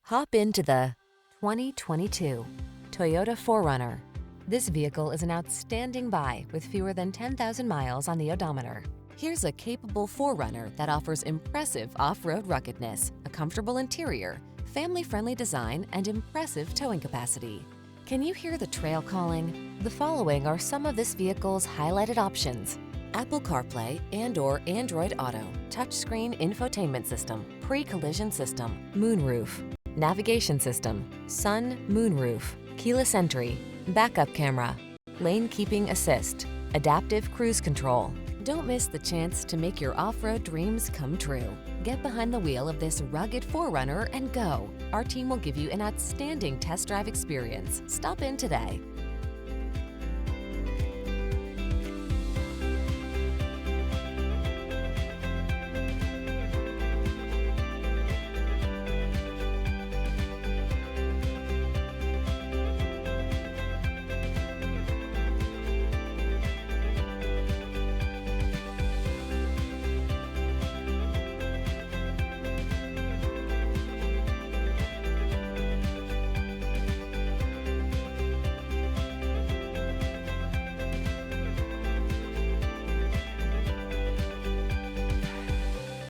Hop into the 2022 Toyota 4Runner. This vehicle is an outstanding buy with fewer than 10,000 miles on the odometer. Here's a capable 4Runner that offers impressive off-road ruggedness, a comfortable interior, family-friendly design, and impressive towing capacity. Can you hear the trail calling? The following are some of this vehicle's highlighted options: Apple Carplay and/or Android Auto, touchscreen infotainment system, pre-collision system, moonroof, navigation system, sun moonroof, keyless entry, backup camera, lane keeping assist, adaptive cruise control. Don't miss the chance to make your off-road dreams come true. Get behind the wheel of this rugged 4Runner and go. Our team will give you an outstanding test drive experience. Stop in today.